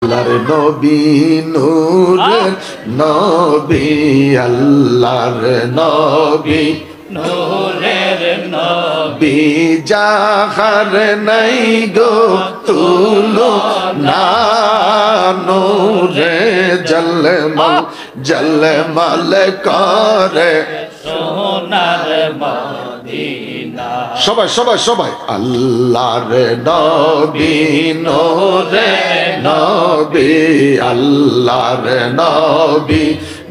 নবী নূরের নবী আল্লাহর নবী নূরের নবী যাহার নাই গো তুলো না নূরে জলমল জলমল করে সোনার মদিনা। সবাই সবাই সবাই আল্লাহর নবী নূরে নবী আল্লাহর নবী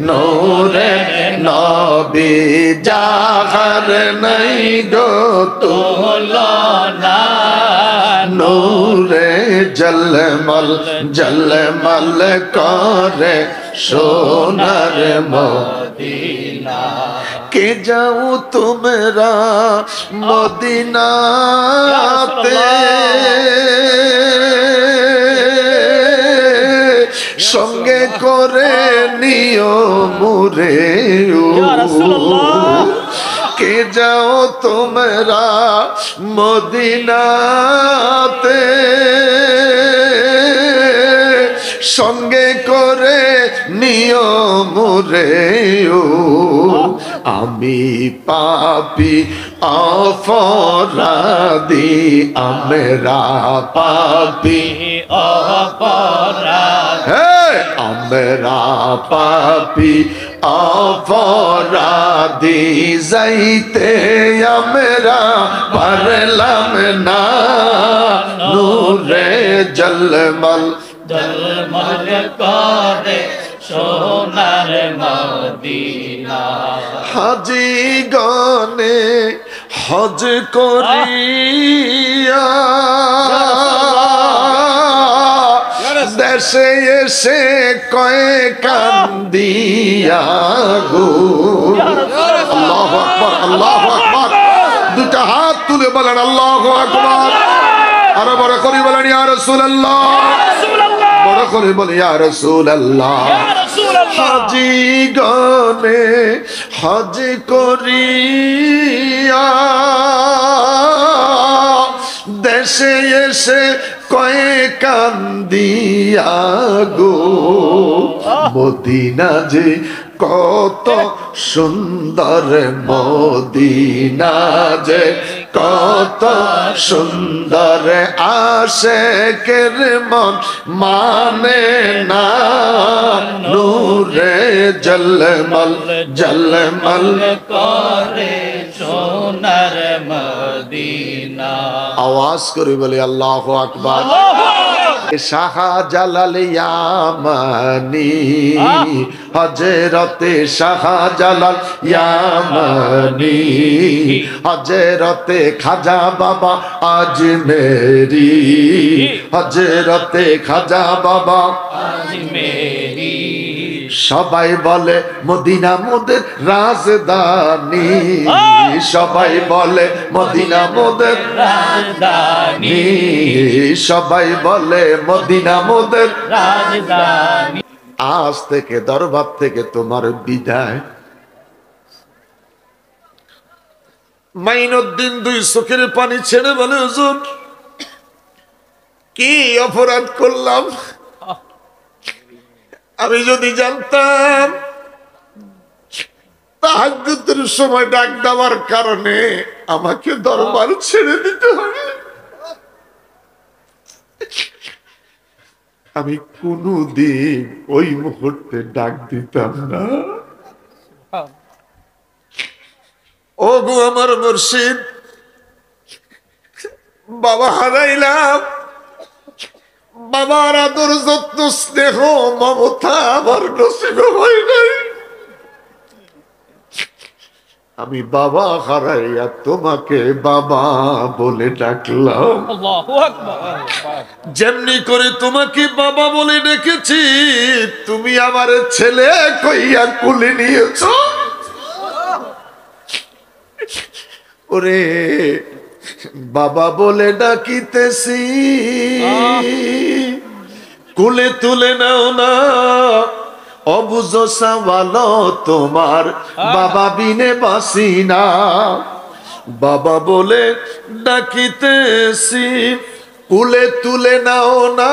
নূরে নবী যাহার নাই গো তুলনা নূরে জলমল জলমল করে সোনার মদিনা। কে যাও তোমরা মদিনাতে সঙ্গে করে নিও মুরে কে যাও তোমরা মদিনাতে সঙ্গে করে নিও মুরে আমি পাপী অপরাধী আমরা পাপী অপরাধ আমরা পাপী অপরাধী যাইতে আমরা পারলাম না নূরে জলমল জলমল করে সোনার মদিনা। হাজি গনে হজ করিয়া দেশে এসে কয়ে কান্দিয়া গো আল্লাহু আকবার আল্লাহু আকবার দুটা হাত তুলে বলেন আল্লাহু আকবার আরো বড় করে বলেন ইয়া রাসূলুল্লাহ বড় করে বলে ইয়া রাসূলুল্লাহ হাজি গনে হজ করিয়া দেশে এসে কয়ে কান্দিয়া গো মদিনা যে কত সুন্দর মদিনা যে কত সুন্দর আশেকের মন মানে না নূরে জলমল জলমল করে সোনার মদিনা। আওয়াজ করে বলে আল্লাহু আকবার শাহজালাল ইয়ামানি হযরতে শাহজালাল ইয়ামানি হযরতে খাজা বাবা আজমেরি হযরতে খাজা বাবা আজমেরি সবাই বলে মদিনা মোদের রাজধানী সবাই বলে মদিনা মোদের রাজধানী সবাই বলে মদিনা মোদের রাজধানী। আজ থেকে দরবার থেকে তোমার বিদায়। মাইনুদ্দিন দুই চোখের পানি ছেড়ে বলে হুজুর কি অপরাধ করলাম, আমি যদি জানতাম তাহাজ্জুদের সময় ডাক দেওয়ার কারণে আমাকে দরবার ছেড়ে দিতে হবে, আমি কোনদিন ওই মুহূর্তে ডাক দিতাম না। ও গো আমার মুর্শিদ, বাবা হারাইলাম, বাবার আদর যত্ন স্নেহ মমতা আমার নসিবে হয় নাই, আমি বাবা হারাইয়া তোমাকে বাবা বলে ডাকলাম। আল্লাহু আকবার। যেমনি করে তোমাকে বাবা বলে ডেকেছি তুমি আমার ছেলে কইয়া কুলে নিয়েছ। ওরে বাবা বলে ডাকিতেছি কুলে তুলে নাও না, অবুঝ সওয়ালো তোমার বাবা বিনে বাসি না। বাবা বলে ডাকিতেছি কুলে তুলে নাও না,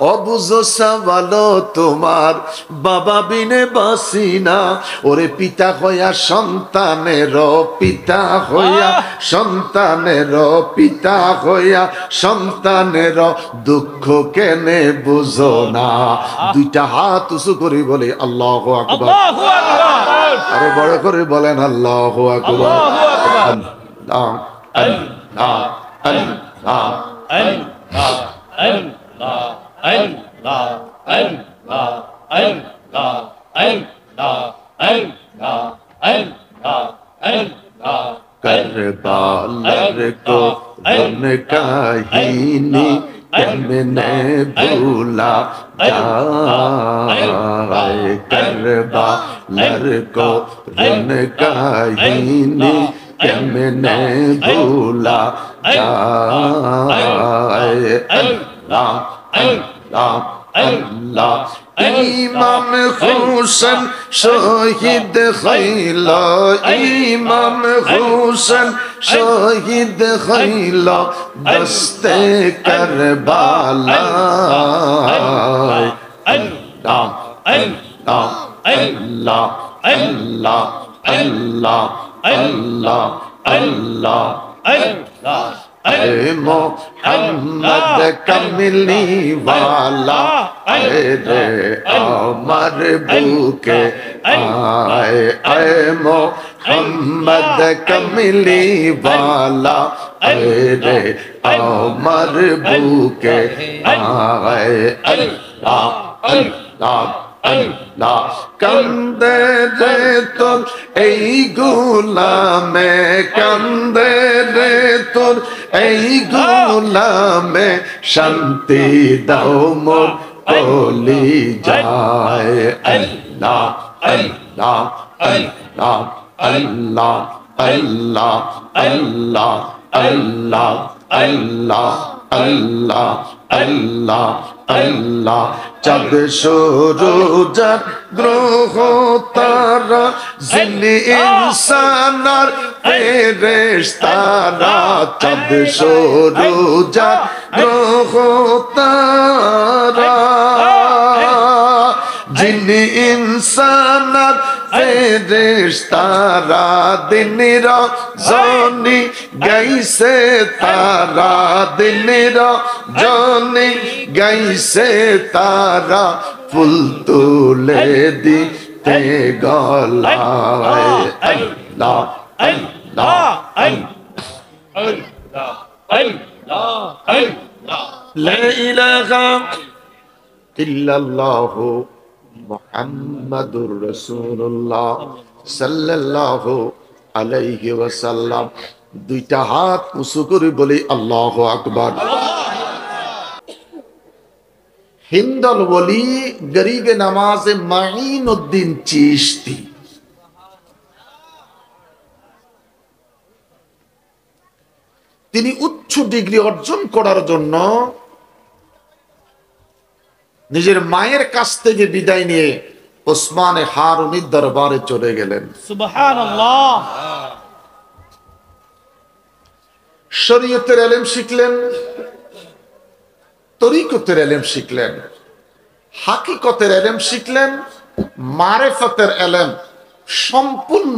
অবুঝ সওয়ালো তোমার বাবা বিনে বাসি না। ওরে পিতা হইয়া সন্তানের পিতা হইয়া সন্তানের পিতা হইয়া সন্তানের দুঃখ কেনে বুঝো না। দুইটা হাত উঁচু করে বলে আল্লাহু আকবার। আল্লাহু আকবার। আরো বড় করে বলেন আল্লাহু আকবার। আল্লাহু আকবার। আল্লাহ আল্লাহ আল্লাহ আল্লাহ আল্লাহ আল্লাহ আল্লাহ আল্লাহ আল্লাহ আল্লাহ আল্লাহ আল্লাহ करबालर को काहिनी केमने भूला जाए। करबालर को काहिनी केमने भूला जाए। अल्लाह अल्लाह अल्लाह इमाम हुसैन शहीद खैला इमाम हुसैन शहीद खैला दस्ते करबाला। अल्लाह अल्लाह अल्लाह अल्लाह अल्लाह अल्लाह अल्लाह अल्लाह मोहम्मद कमली वाला रे अमर बुके आए। मोहम्मद कमली वाला रे अमर बुके आए। अल्लाह अल्लाह अल्लाह कंदे रे तुर এই গোলামে কান্দে রে তোর এই গোলামে শান্তি দাও মোর কলি যায়। আল্লাহ আল্লাহ আল্লাহ আল্লাহ আল্লাহ আল্লাহ আল্লাহ আল্লাহ আল্লাহ আল্লাহ আল্লাহ চাঁদ সূরজ গ্রহ তারা জিন ইনসানার ফেরেশতারা। চাঁদ সূরজ গ্রহ তারা জিন ইনসানার ফেরেশতারা দিন রজনী গাইছে তারা দিন রজনী গাইছে তারা ফুল তুলে দিতে গলায়। আল্লাহ আল্লাহ আল্লাহ আল্লাহ আল্লাহ লা ইলাহা ইল্লাল্লাহু মুহাম্মাদুর রাসূলুল্লাহ সাল্লাল্লাহু আলাইহি ওয়াসাল্লাম। দুইটা হাত উঁচু করে বলি আল্লাহু আকবার। হিন্দল ওলি গরিবে নামাজে মাইনউদ্দিন চিশতি তিনি উচ্চ ডিগ্রি অর্জন করার জন্য নিজের মায়ের কাছ থেকে বিদায় নিয়ে ওসমানে হারুনির দরবারে চলে গেলেন। সুবহানাল্লাহ। শরীয়তের ইলম শিখলেন, তরিকতের ইলম শিখলেন, হাকিকতের ইলম শিখলেন, মারিফতের ইলম সম্পূর্ণ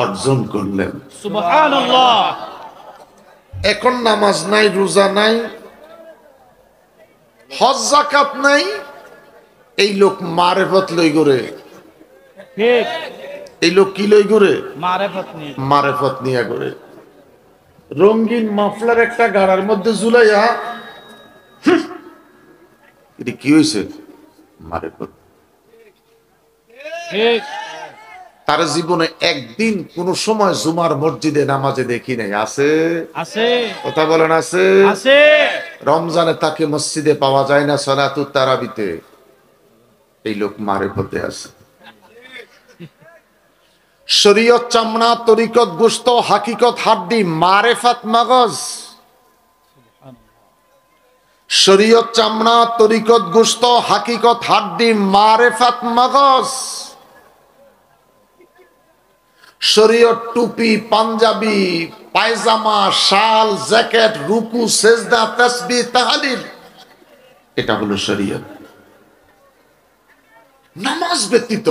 অর্জন করলেন। সুবহানাল্লাহ। এখন নামাজ নাই, রোজা নাই, হজ যাকাত নাই, এই লোক মারিফত লই করে। ঠিক। এই লোক কি লই করে? মারিফত নিয়ে। মারিফত নিয়ে করে। রঙিন মাফলার একটা গাড়ার মধ্যে ঝুলাইয়া এটা কি হয়েছে? মারিফত। ঠিক। তার জীবনে একদিন কোন সময় জুমার মসজিদে নামাজে দেখি নাই। আছে? আছে। কথা বলেন আছে? আছে। রমজানে তাকে মসজিদে পাওয়া যায় না, সালাতুত তারাবিতে। এই লোক মারিফতে আছে। শরীয়ত চামড়া, তরিকত গোশত, হাকিকত হাড্ডি, মারিফত মগজ। শরীয়ত চামড়া, তরিকত গোশত, হাকিকত হাড্ডি, মারিফত মগজ। শরীয়ত টুপি, পাঞ্জাবি, পায়জামা, শাল, জ্যাকেট, রুকু, সেজদা, তাসবিহ, তাহলিল, এটা হলো শরীয়ত। নামাজ ব্যতীত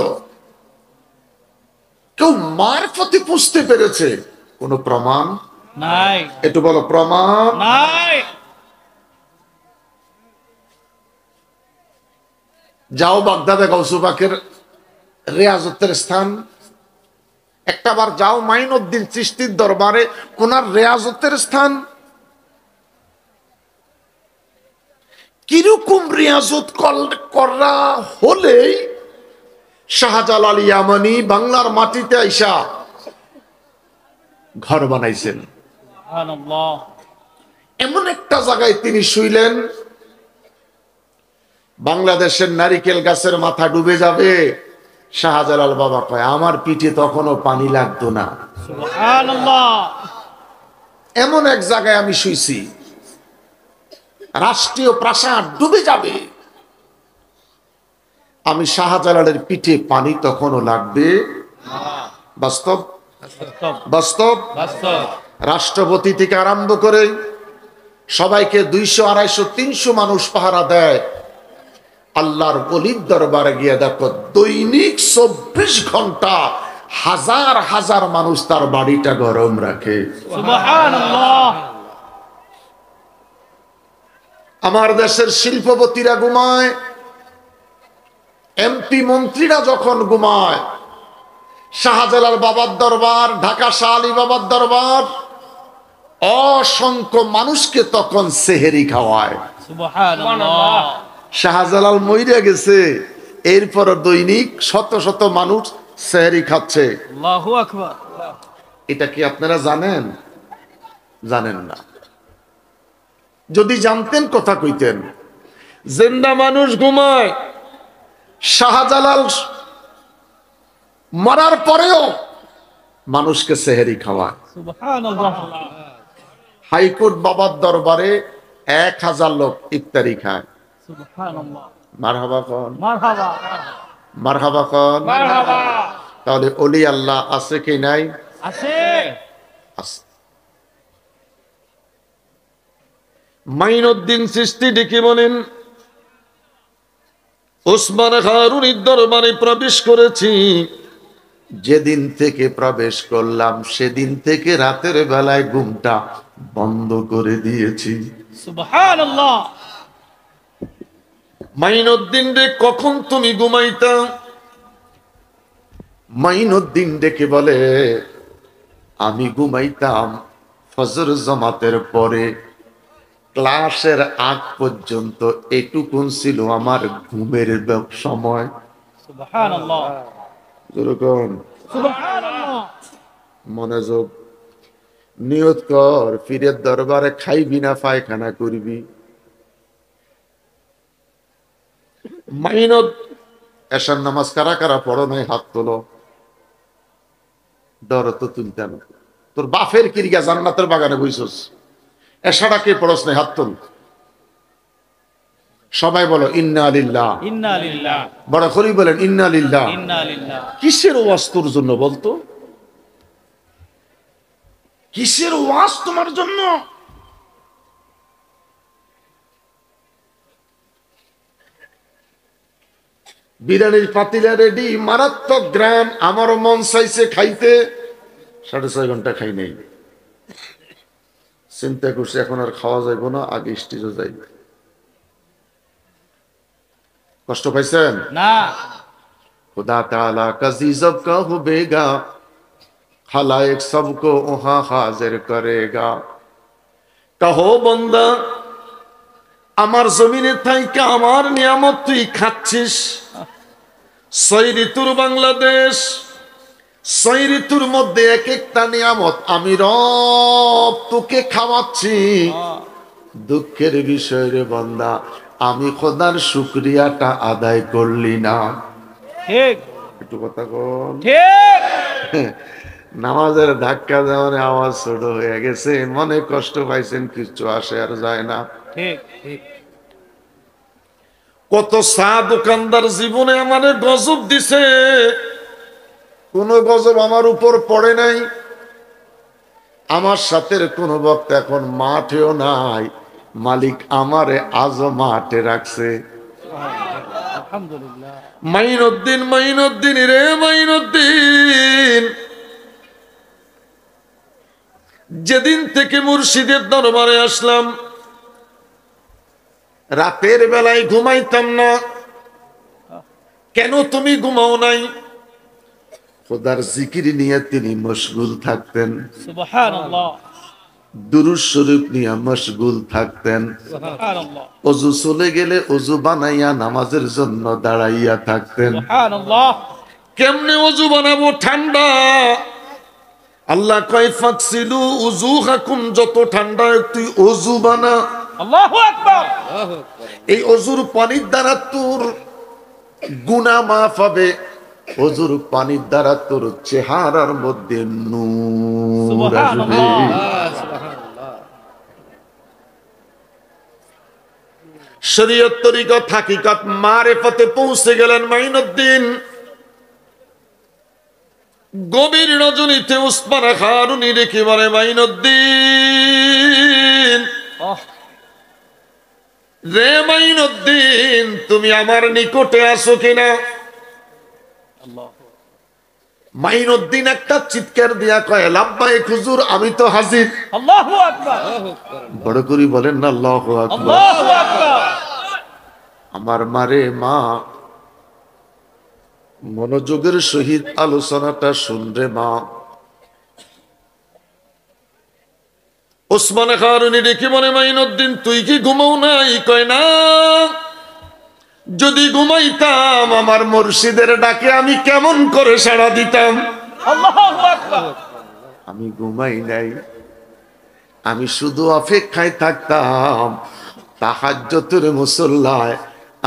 কেউ মারফতে পুষতে পেরেছে কোন প্রমাণ নাই, একটু বলো প্রমাণ। নাই। যাও বাগদাদে গাউসু পাকের রেয়াজতের স্থান, একটা বার যাও মাইনুদ্দিন চিশতির দরবারে ওনার রেয়াজতের স্থান। কিরকম রিয়াজত করা হলেই শাহজালাল ইয়ামানি বাংলার মাটিতে আইসা ঘর বানাইছেন। সুবহানাল্লাহ। এমন একটা জায়গায় তিনি শুইলেন, বাংলাদেশের নারিকেল গাছের মাথা ডুবে যাবে, শাহজালাল বাবা কয় আমার পিঠে তখনও পানি লাগতো না। সুবহানাল্লাহ। এমন এক জায়গায় আমি শুইছি, রাষ্ট্রীয় প্রাসাদ ডুবে যাবে, আমি শাহজালালের পিঠে পানি তখনও লাগবে। বাস্তব, বাস্তব, বাস্তব। বাস্তব। রাষ্ট্রপতি থেকে আরম্ভ করে সবাইকে 200, 250, 300 মানুষ পাহারা দেয়। আল্লাহর ওলির দরবারে গিয়ে দেখো দৈনিক 24 ঘন্টা হাজার হাজার মানুষ তার বাড়িটা গরম রাখে। সুবহানাল্লাহ। আমার দেশের শিল্পপতিরা ঘুমায়, এমপি মন্ত্রীরা যখন ঘুমায়, শাহজালাল বাবার দরবার, ঢাকা শাহ আলী বাবার দরবার অসংখ্য মানুষকে তখন সেহেরি খাওয়ায়। সুবহানাল্লাহ। শাহজালাল মইরা গেছে, এরপর দৈনিক শত শত মানুষ সেহেরি খাচ্ছে। আল্লাহু আকবার। এটা কি আপনারা জানেন? জানেন না। যদি জানতেন কথা কইতেন। জিন্দা মানুষ ঘুমায়, শাহজালাল মরার পরেও মানুষকে সেহেরি খাওয়ায়। সুবহানাল্লাহ। হাইকোর্ট বাবার দরবারে 1000 লোক ইফতারি খায়। সুবহানাল্লাহ। মারহাবা কোন, মারহাবা, মারহাবা কোন। মারহাবা। তাহলে ওলি আল্লাহ আছে কি নাই? আছে। আছে। মাইনুদ্দিন চিশতি ডেকে বলেন, ওসমান হারুনির দরবারে প্রবেশ করেছি, যেদিন থেকে প্রবেশ করলাম সেদিন থেকে রাতের বেলায় ঘুমটা বন্ধ করে দিয়েছি। সুবহানাল্লাহ। মাইনুদ্দিন রে কখন তুমি ঘুমাইতা? মাইনুদ্দিন ডেকে বলে আমি ঘুমাইতাম ফজর জামাতের পরে, ক্লাসের আগ পর্যন্ত এটুকুন ছিল আমার ঘুমের সময়। সুবহানাল্লাহ। যেরকম সুবহানাল্লাহ। মনোযোগ, নিয়ত কর পীরের দরবারে খাইবি না পায়খানা করবি। মাইনত এশার নামাজ কারা কারা পড়ো নাই হাত তোলো। ডর তো তুলতে না, তোর বাপের কিরিগা জান্নাতের বাগানে বইছস, এশাটা কে পড়স নাই হাত তোল। সবাই বলো ইন্না লিল্লাহ, ইন্না লিল্লাহ, বড় করি বলেন ইন্না লিল্লাহ। ইন্না লিল্লাহ। কিসের ওয়াজ তোর জন্য বলতো? কিসের ওয়াজ তোমার জন্য? বিরিয়ানির পাতিলা রেডি, মারাত্মক গ্রাম, আমারও মন চাইছে খাইতে, 6.5 ঘন্টা খাই নাই। চিন্তা করছি এখন আর খাওয়া যাইব না, আগে স্টেজে যাই। কষ্ট পাইছেন না। खुदा ताला का जीजब का हुबेगा, खलाइक सबको वहां हाजिर करेगा। कहो बंदा আমার জমিনে থাইকা আমার নিয়ামত তুই খাচ্ছিস। 6 ঋতুর বাংলাদেশ, 6 ঋতুর মধ্যে এক একটা নিয়ামত আমি রব তোকে খাওয়াচ্ছি। দুঃখের বিষয় রে বান্দা, আমি খোদার শুকরিয়াটা আদায় করলি না। ঠিক, একটু কথা কোন। ঠিক। নামাজের ধাক্কা দেওয়ার আওয়াজ ছোট হয়ে গেছে, মনে কষ্ট পাইছেন, কিছু আসে আর যায় না। ঠিক, ঠিক। কত চা দোকানদার জীবনে আমার গজব দিছে, কোন গজব আমার উপর পড়ে নাই। আমার সাথে কোন বক্তা এখন মাঠেও নাই, মালিক আমারে আজ মাঠে রাখছে। আলহামদুলিল্লাহ। মাইনুদ্দিন, মাইনুদ্দিন রে মাইনুদ্দিন, যেদিন থেকে মুর্শিদের দরবারে আসলাম, রাতের বেলায় ঘুমাইতাম না। কেন তুমি ঘুমাও নাই? খোদার জিকির নিয়ে তিনি মশগুল থাকতেন, সুবহানাল্লাহ, দুরূদ শরীফ নিয়ে মশগুল থাকতেন। সুবহানাল্লাহ, অজু চলে গেলে অজু বানাইয়া নামাজের জন্য দাঁড়াইয়া থাকতেন। সুবহানাল্লাহ। কেমনে অজু বানাবো? ঠান্ডা। আল্লাহ কয় ফাকসিলু উজুহাকুম, যত ঠান্ডা তুই অজু বানা। আল্লাহু আকবার। এই অজুর পানির দ্বারা তোর গুনাহ মাফ হবে। অজুর পানির দ্বারা তোর চেহারার মধ্যে নূর আসবে। শরীয়ত তরিকত হাকিকত মারেফতে পৌঁছে গেলেন মাইনুদ্দিন। গভীর রজনীতে উসমান খারুনি রেখে বলে, মাইনুদ্দিন রে মাইনুদ্দিন, তুমি আমার নিকটে আসো কিনা? মাইনুদ্দিন একটা চিৎকার দিয়া কয়, লাব্বাইক হুজুর, আমি তো হাজির। আল্লাহু আকবার। বড় করে বলেন না আল্লাহু আকবার। আল্লাহু আকবার। আমার মারে মা, মনোযোগের সহিত আলোচনাটা শুনরে মা। ওসমান খারুনি ডেকে বলে, মাইনুদ্দিন তুই কি ঘুমাও নাই? কয় না, যদি ঘুমাইতাম আমার মুর্শিদের ডাকে আমি কেমন করে সাড়া দিতাম। আল্লাহু আকবার। আমি ঘুমাই নাই, আমি শুধু অপেক্ষায় থাকতাম তাহাজ্জুদের মুসল্লায়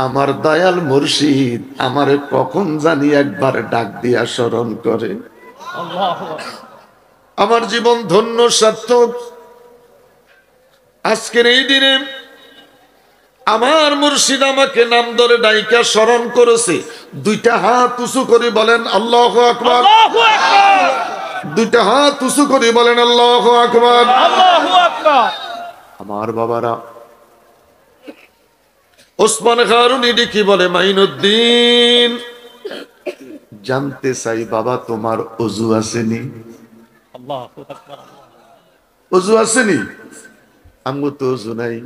আমার দয়াল মুর্শিদ আমারে কখন জানি একবার ডাক দিয়া স্মরণ করে। আল্লাহু আকবার। আমার জীবন ধন্য সার্থক। আজকের এই দিনে আমার মুর্শিদ আমাকে নাম ধরে ডাইকা স্মরণ করেছে। দুইটা হাত উঁচু করে বলেন আল্লাহু আকবার। আল্লাহু আকবার। দুইটা হাত উঁচু করে বলেন আল্লাহু আকবার। আল্লাহু আকবার। আমার বাবারা, ওসমান খারুনি ডেকে বলে, মাইনুদ্দিন জানতে চাই বাবা তোমার অজু আসেনি? আল্লাহু আকবার। অজু আসেনি? আমগো তো অজু নাই।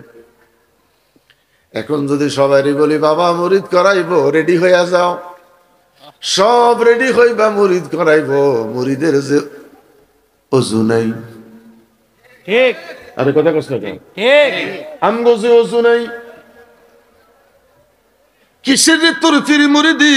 এখন যদি সবারই বলি বাবা মুরিদ করাইবো, রেডি হইয়া যাও, সব রেডি হইবা মুরিদ করাইবো, মুরিদের যে অজু নাই। ঠিক আরে কথা কষ্ট কেন? ঠিক। আমগো যে অজু নাই, কিসের রে তোর ফিরি মুরিদি?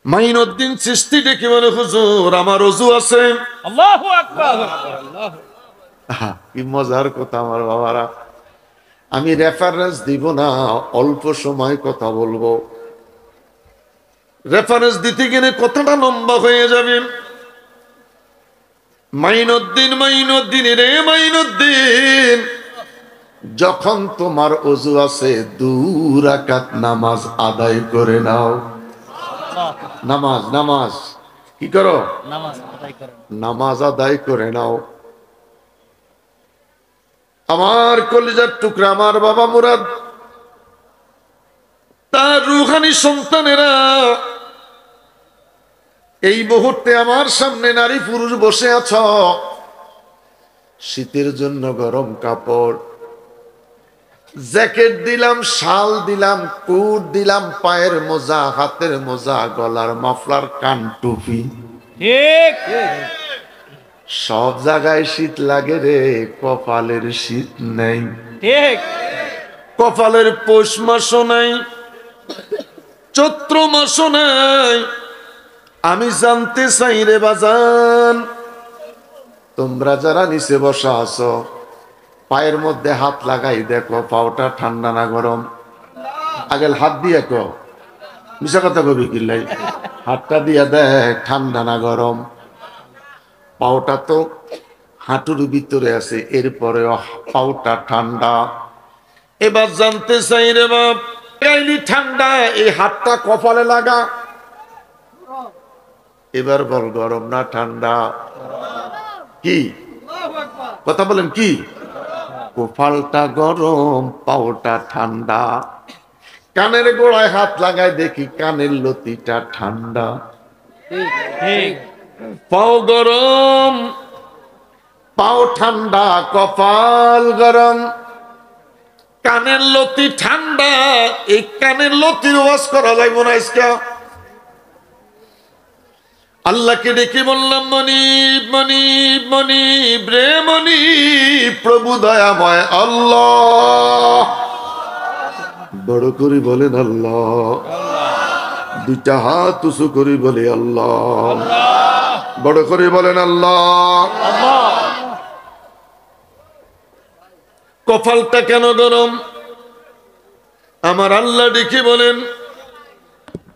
মাইনুদ্দিন চিশতি ডেকে বলে, হুজুর আমার অজু আছে। আল্লাহু আকবার। আহা, কি মজার কথা আমার বাবারা। আমি রেফারেন্স দিব না, অল্প সময় কথা বলবো। রেফারেন্স দিতে গেলে কথাটা লম্বা হয়ে যাবে। মাইনুদ্দিন, মাইনুদ্দিন রে মাইনুদ্দিন, যখন তোমার অজু আছে 2 রাকাত নামাজ আদায় করে নাও। নামাজ নামাজ কি করো? নামাজ আদায় করেন। নামাজ আদায় করে নাও। আমার কলিজার টুকরা আমার বাবা মুরাদ, তার রুহানি সন্তানেরা, এই মুহূর্তে আমার সামনে নারী পুরুষ বসে আছ। শীতের জন্য গরম কাপড়, জ্যাকেট দিলাম, শাল দিলাম, কোট দিলাম, পায়ের মোজা, হাতের মোজা, গলার মাফলার, কান টুপি, ঠিক সব জায়গায় শীত লাগে রে, কপালের শীত নেই। ঠিক। কপালের পৌষ মাসও নাই, চৈত্র মাসও নাই। আমি জানতে চাই রে বাজান, তোমরা যারা নিচে বসা আছো, পায়ের মধ্যে হাত লাগাই দেখো পাওটা ঠান্ডা না গরম। আগে হাত দিয়ে কো, মিশা কথা কবি কিল্লাই, হাতটা দিয়ে দেখ ঠান্ডা না গরম। পাওটা তো হাঁটুর ভিতরে আছে, এরপরে পাওটা ঠান্ডা। এবার জানতে চাই রে বাপ, ঠান্ডা, এই হাতটা কপালে লাগা। এবার বল গরম না ঠান্ডা? কি কথা বলেন? কি কপালটা গরম, পাওটা ঠান্ডা। কানের গোড়ায় হাত লাগায় দেখি কানের লতিটা ঠান্ডা। ঠিক ঠিক পাও গরম, পাও ঠান্ডা, কপাল গরম, কানের লতি ঠান্ডা। এই কানের লতির ওয়াজ করা যাইব না আজকে? আল্লাহকে ডেকে বললাম, মনিব মনিব মনিব রে মনিব, প্রভু দয়াময় আল্লাহ। বড় করে বলেন আল্লাহ, দুইটা হাত উঁচু করে বলে আল্লাহ, বড় করে বলেন আল্লাহ। কপালটা কেন গরম? আমার আল্লাহ ডেকে বলেন,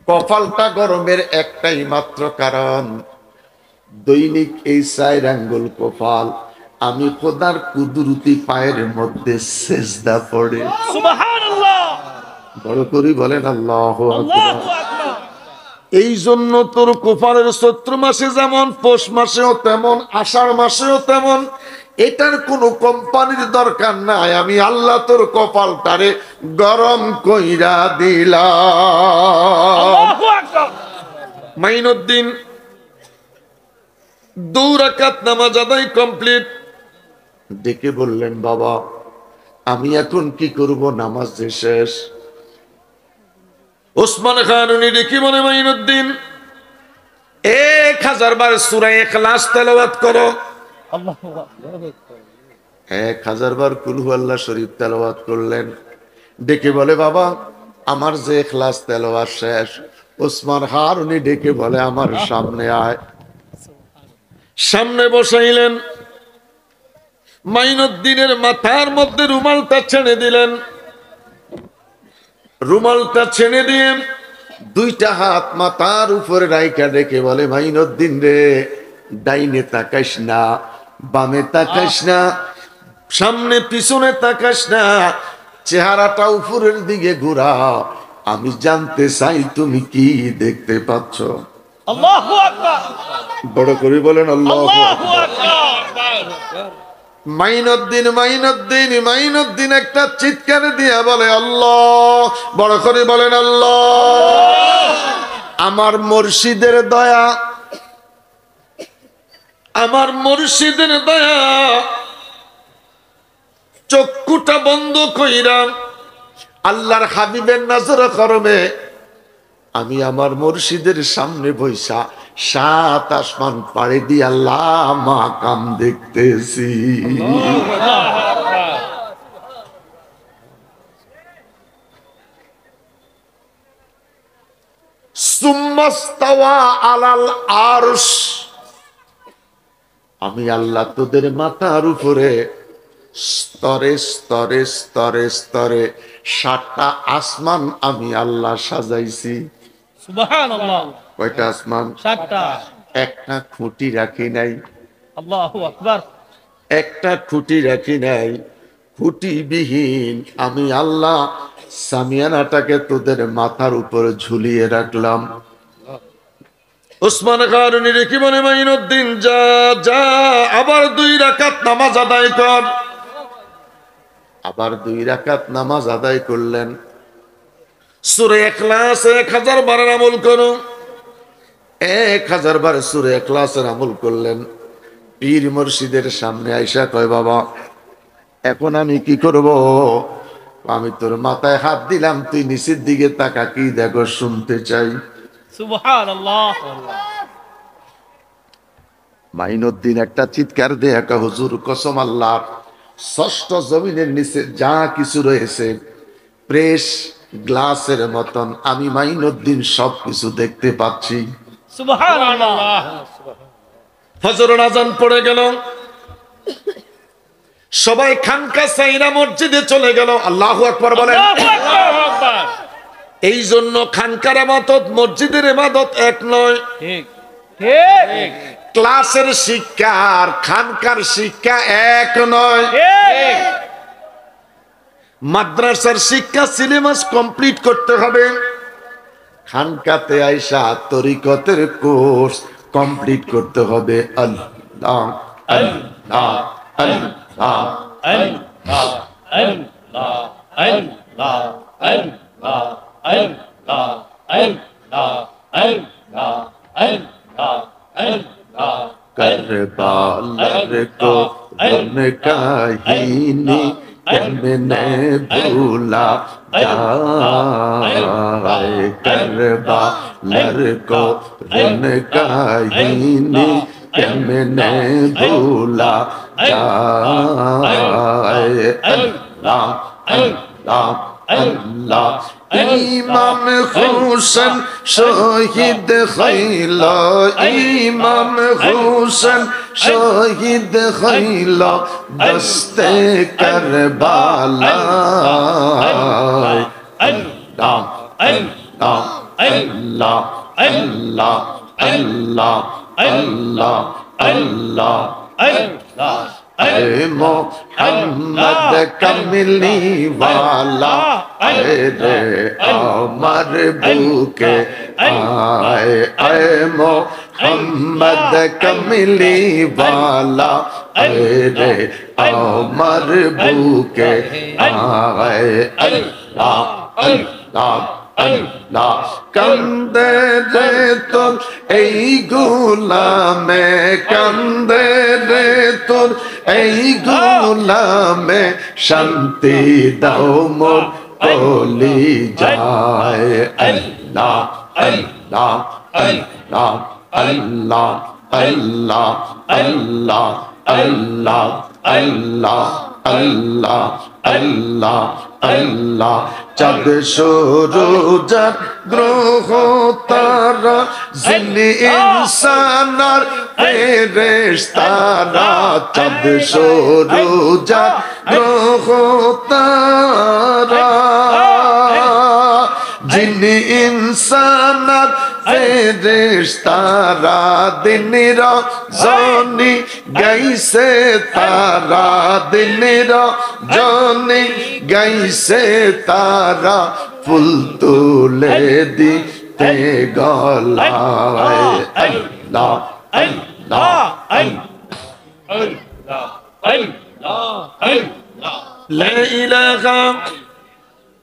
কপালটা গরমের একটাই মাত্র কারণ, দৈনিক এই 4 আঙ্গুল কপাল আমি খোদার কুদরতি পায়ের মধ্যে সেজদা পড়ে। সুবহানাল্লাহ। বড় করে বলেন আল্লাহু আকবার। আল্লাহু আকবার। এই জন্য তোর কপালের চৈত্র মাসে যেমন, পৌষ মাসেও তেমন, আষাঢ় মাসেও তেমন। এটার কোনো কোম্পানির দরকার নাই, আমি আল্লাহ তোর কপালটারে গরম কইরা দিলাম। আল্লাহু আকবার। মাইনুদ্দিন 2 রাকাত নামাজ আদায় কমপ্লিট। ডেকে বললেন, বাবা আমি এখন কি করব, নামাজ যে শেষ। ওসমান খান উনি ডেকে বলে, মাইনুদ্দিন 1000 বার সূরা ইখলাস তেলাওয়াত করো। আল্লাহু আকবার। 1000 বার কুল হুয়াল্লাহ শরীফ তেলাওয়াত করলেন। ডেকে বলে, বাবা আমার যে ইখলাস তেলাওয়াত শেষ। ওসমান খান উনি ডেকে বলে, আমার সামনে আয়। সামনে বসাইলেন। মাইনুদ্দিনের মাথার মধ্যে রুমালটা ছেড়ে দিলেন। রুমালটা ছেড়ে দিয়ে 2টা হাত মাথার উপরে রাইখা ডেকে বলে, মাইনুদ্দিন রে, ডাইনে তাকাইস না, বামে তাকাইস না, সামনে পিছনে তাকাইস না, চেহারাটা উপরের দিকে ঘুরা, আমি জানতে চাই তুমি কি দেখতে পাচ্ছ। আল্লাহু আকবার। বড় করে বলেন আল্লাহু আল্লাহু আকবার। আকবার। মাইনুদ্দিন মাইনুদ্দিন মাইনুদ্দিন একটা চিৎকার দিয়ে বলে, আল্লাহ। বড় করে বলেন আল্লাহ। আমার মুর্শিদের দয়া, আমার মুর্শিদের দয়া, চক্ষুটা বন্ধ কইরা আল্লাহর হাবিবের নজর করবে, আমি আমার মুর্শিদের সামনে বইসা 7 আসমান পাড়ি দিয়ে আল্লাহ মাকাম দেখতেছি। সুম্মাস্তাওয়া আলাল আরশ, আমি আল্লাহ তোদের মাথার উপরে স্তরে স্তরে স্তরে স্তরে 7টা আসমান আমি আল্লাহ সাজাইছি। সুবহানাল্লাহ। কয়টা আসমান? 7টা। একটা খুঁটি রাখি নাই। আল্লাহু আকবার। একটা খুঁটি রাখি নাই, খুঁটিবিহীন আমি আল্লাহ সামিয়ানাটাকে তোদের মাথার উপরে ঝুলিয়ে রাখলাম। ওসমান খান রেখে বলে, মাইনুদ্দিন যা যা, আবার 2 রাকাত নামাজ আদায় কর। আবার 2 রাকাত নামাজ আদায় করলেন। সূরা ইখলাস 1000 বার আমল করো। 1000 বার সূরা ইখলাসের আমল করলেন। পীর মুর্শিদের সামনে আইসা কয়, বাবা এখন আমি কি করব? আমি তোর মাথায় হাত দিলাম, তুই নিচের দিকে তাকা, কি দেখো শুনতে চাই। সুবহানাল্লাহ। মাইনুদ্দিন একটা চিৎকার দিয়ে একা, হুজুর কসম আল্লাহ, 6ষ্ঠ জমিনের নিচে যা কিছু রয়েছে প্রেস গ্লাসের মতন আমি মাইনুদ্দিন সবকিছু দেখতে পাচ্ছি। সুবহানাল্লাহ। ফজরের আজান পড়ে গেল, সবাই খানকা সাইরা মসজিদে চলে গেল। আল্লাহু আকবার বলেন। আল্লাহু আকবার। এই জন্য খানকার ইবাদত মসজিদের ইবাদত এক নয়। ঠিক ঠিক ক্লাসের শিক্ষা আর খানকার শিক্ষা এক নয়। ঠিক। মাদ্রাসার শিক্ষা সিলেবাস কমপ্লিট করতে হবে, খানকাতে আইসা তরিকতের কোর্স কমপ্লিট করতে হবে আল্লাহ আল্লাহ আল্লাহ करबालर को उनका ही केमने भूला जाए करबालर को उनका ही केमने भूला जाए अल्लाह अल्लाह अल्लाह इमाम हुसैन शहीद खैला इमाम हुसैन शहीद खैला दस्ते करबाला अल्लाह अल्लाह अल्लाह अल्लाह अल्लाह अल्लाह अल्लाह अल्लाह मोहम्मद कमली वाला रे अमर बुके आए आए मोहम्मद कमली वाला रे अमर बुके आए अल्लाह अल्लाह अल्लाह कंदे रे तुम এই গোলামে কান্দে রে তোর এই গোলামে শান্তি দাও মোর কলি যায় আল্লাহ আল্লাহ আল্লাহ আল্লাহ আল্লাহ আল্লাহ আল্লাহ আল্লাহ আল্লাহ আল্লাহ আল্লাহ চাঁদ সূরজ গ্রহ তারা জিন ইনসানার ফেরেশতারা চাঁদ সূরজ গ্রহ তারা জিন ইনসানার ফেরেশতারা দিন রজনী গাইছে তারা দিন রজনী গাইছে তারা ফুল তুলে দিতে গলায় আল্লাহ আল্লাহ আল্লাহ লা ইলাহা